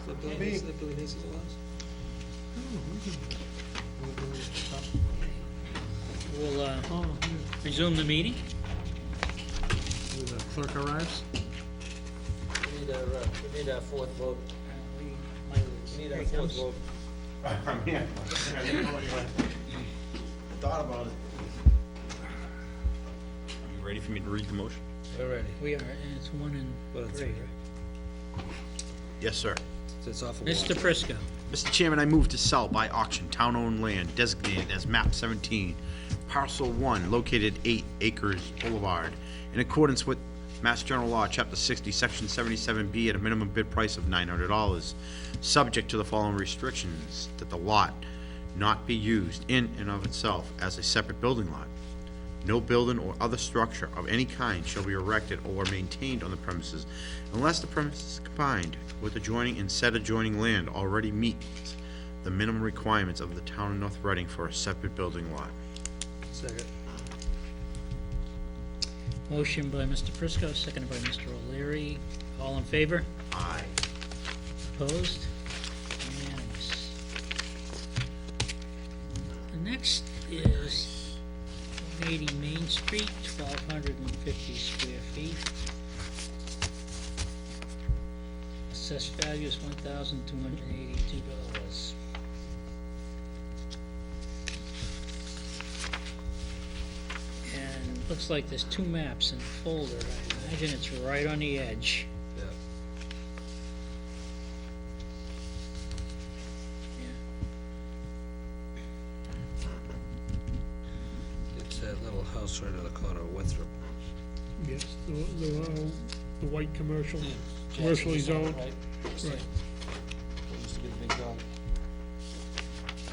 Is that Billy Macy's house? We'll Oh, yeah. resume the meeting. The clerk arrives. We need our fourth vote. We need our Here he fourth comes. vote. I'm here. I thought about it. You ready for me to read the motion? We're ready. We are, and it's 1 and Well, it's 3, three. right? Yes, sir. It's off of Mr. water. Prisco. Mr. Chairman, I move to sell by auction town-owned land designated as map 17, parcel 1, located 8 Acres Boulevard, in accordance with Mass General Law, Chapter 60, Section 77B, at a minimum bid price of $900, subject to the following restrictions: that the lot not be used in and of itself as a separate building lot. No building or other structure of any kind shall be erected or maintained on the premises unless the premises combined with adjoining and said adjoining land already meets the minimum requirements of the town of North Reading for a separate building lot. Second. Motion by Mr. Prisco, seconded by Mr. O'Leary. All in favor? Aye. Opposed? Unanimous. The next is 180 Main Street, 1,250 square feet. Assessed value is $1,282. And looks like there's 2 maps in the folder. I imagine it's right on the edge. Yeah. It's that little house right on the corner of Winthrop. Yes, the white commercially zoned. Right. Right. Used to get a big dog.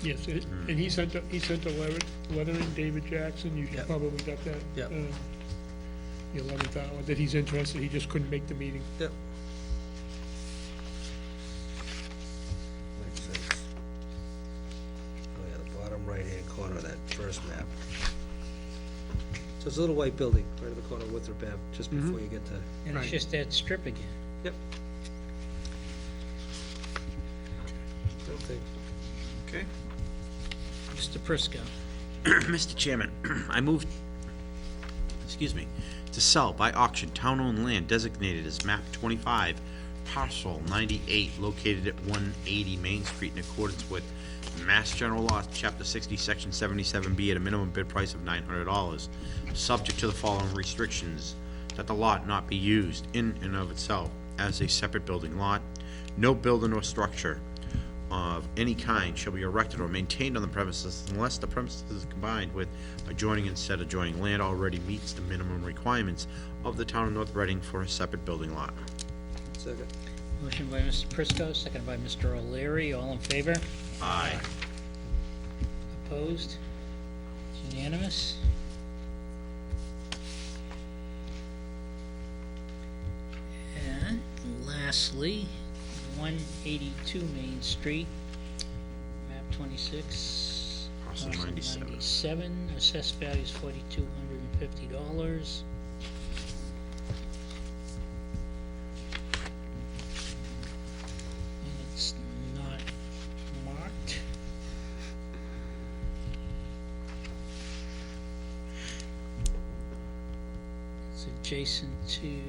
Yes, and he sent a letter in, David Jackson, you Yep. probably got that. Yep. The 11th hour, that he's interested, he just couldn't make the meeting. Yep. Makes sense. Oh yeah, the bottom right-hand corner of that first map. So it's a little white building right in the corner of Winthrop Ave, just before you get to. And it's Right. just that strip again. Yep. Okay. Okay. Mr. Prisco. Mr. Chairman, I move, to sell by auction town-owned land designated as map 25, parcel 98, located at 180 Main Street in accordance with Mass General Law, Chapter 60, Section 77B, at a minimum bid price of $900, subject to the following restrictions: that the lot not be used in and of itself as a separate building lot. No building or structure of any kind shall be erected or maintained on the premises unless the premises combined with adjoining and said adjoining land already meets the minimum requirements of the town of North Reading for a separate building lot. Second. Motion by Mr. Prisco, seconded by Mr. O'Leary. All in favor? Aye. Opposed? It's unanimous. And lastly, 182 Main Street, map 26. Parcel 97. 97, assessed value is $4,250. And it's not marked. It's adjacent to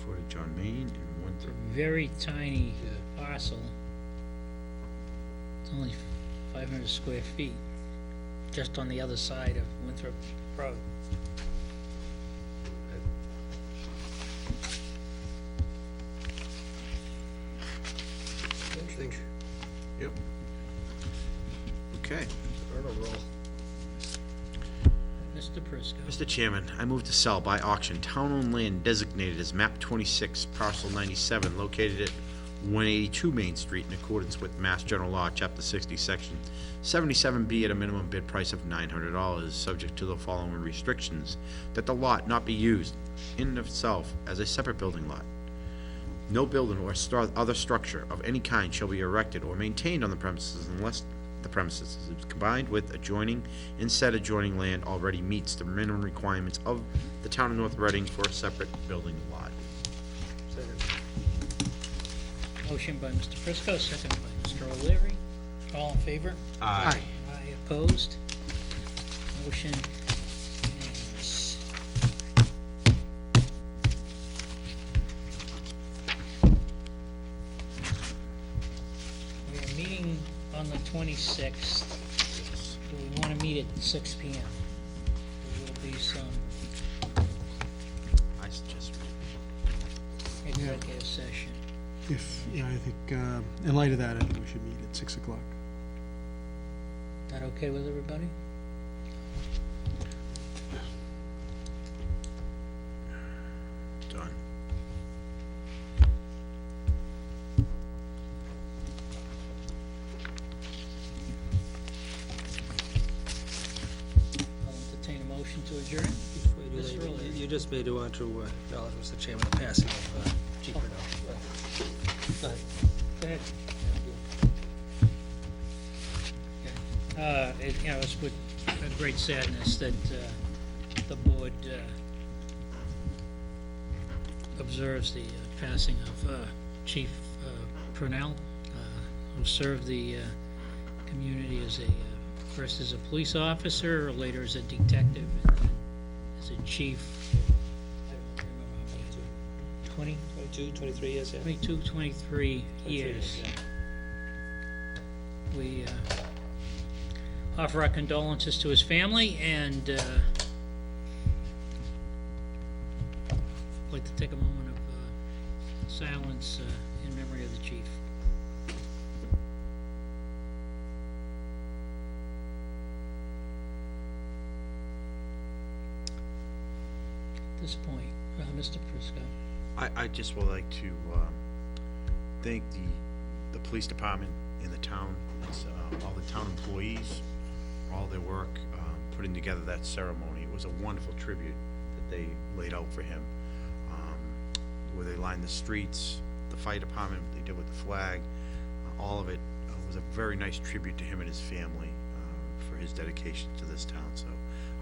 Footage on Main and a Winthrop. very tiny Yeah. parcel. It's only 500 square feet, just on the other side of Winthrop Road. I think Yep. Okay. we're on a roll. Mr. Prisco. Mr. Chairman, I move to sell by auction town-owned land designated as map 26, parcel 97, located at 182 Main Street in accordance with Mass General Law, Chapter 60, Section 77B, at a minimum bid price of $900, subject to the following restrictions: that the lot not be used in and of itself as a separate building lot. No building or other structure of any kind shall be erected or maintained on the premises unless the premises is combined with adjoining and said adjoining land already meets the minimum requirements of the town of North Reading for a separate building lot. Second. Motion by Mr. Prisco, second by Mr. O'Leary. All in favor? Aye. Aye, opposed? Motion unanimous. We are meeting on the 26th. Do we want to meet at 6 PM? There will be some I suggest executive session. I think, in light of that, I think we should meet at 6 o'clock. That okay with everybody? done. I'll entertain a motion to adjourn. Before you do Mr. that, O'Leary. you just made to want to acknowledge, Mr. Chairman, the passing of Chief Bernal. Go ahead. Go ahead. It's with great sadness that the board observes the passing of Chief Purnell, who served the community as first as a police officer, later as a detective, and then as a chief. I don't remember how many, 20? 22, 23 years, yeah. 22, 23 years. yeah. We offer our condolences to his family and like to take a moment of silence in memory of the chief. At this point, Mr. Prisco. I just would like to thank the police department in the town, all the town employees, for all their work putting together that ceremony. It was a wonderful tribute that they laid out for him, where they lined the streets, the fire department, what they did with the flag, all of it was a very nice tribute to him and his family for his dedication to this town. So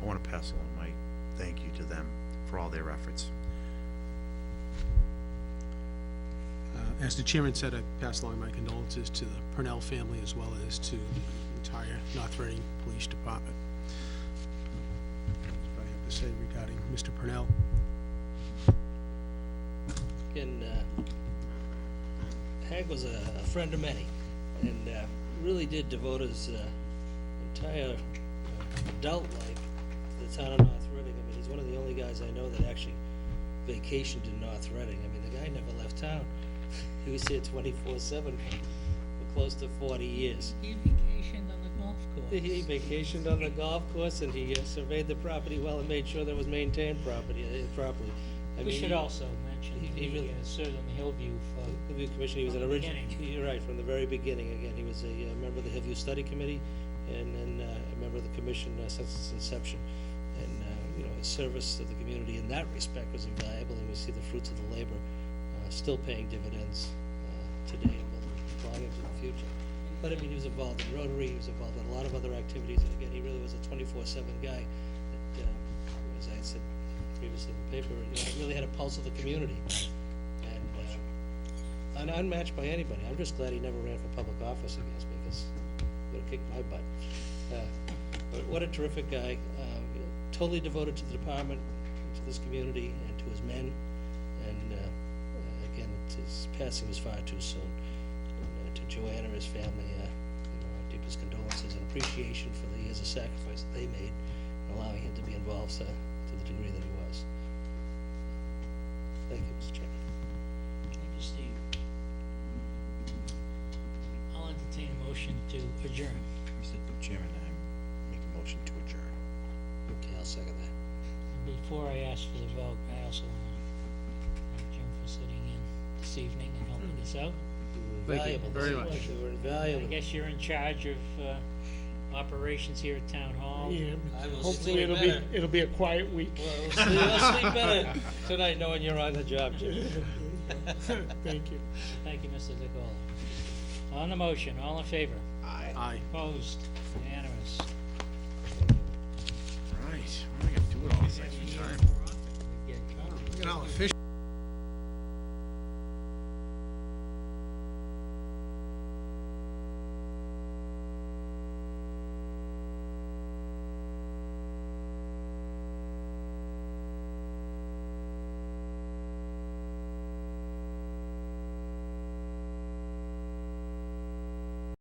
I want to pass along my thank you to them for all their efforts. As the chairman said, I pass along my condolences to the Purnell family as well as to the entire North Reading Police Department. That's what I have to say regarding Mr. Purnell. And Hank was a friend of many, and really did devote his entire adult life to the town of North Reading. I mean, he's one of the only guys I know that actually vacationed in North Reading. I mean, the guy never left town. He was here 24/7 for close to 40 years. He vacationed on the golf course. He vacationed on the golf course, and he surveyed the property well and made sure that it was maintained properly. I We mean, should he- also mention he he really- served on the Hillview for The Hillview Commission, he was an From the original, beginning. you're right, from the very beginning. Again, he was a member of the Hillview Study Committee, and then a member of the commission since its inception. And, his service to the community in that respect was invaluable, and we see the fruits of the labor still paying dividends today and will long into the future. But I mean, he was involved in Rotary, he was involved in a lot of other activities, and again, he really was a 24/7 guy that, as I said previously in the paper, really had a pulse of the community. And unmatched by anybody. I'm just glad he never ran for public office, I guess, because he would have kicked my butt. But what a terrific guy, totally devoted to the department, to this community, and to his men. And again, his passing was far too soon. And to Joanna and his family, our deepest condolences and appreciation for the years of sacrifice that they made in allowing him to be involved to the degree that he was. Thank you, Mr. Chairman. Thank you, Steve. I'll entertain a motion to adjourn. Mr. Chairman, I make a motion to adjourn. Okay, I'll second that. Before I ask for the vote, I also want to thank Jim for sitting in this evening and helping us out. You were Thank you invaluable. very Yes, much. You were I invaluable. guess you're in charge of operations here at Town Hall. Yeah, I will hopefully sleep better. it'll be a quiet week. Well, we'll sleep better tonight knowing you're on the job, Jim. Thank you. Thank you, Mr. DeGola. On the motion, all in favor? Aye. Opposed? Unanimous. Right, what am I gonna do with all this extra time? More often, we get- Look at all the fish.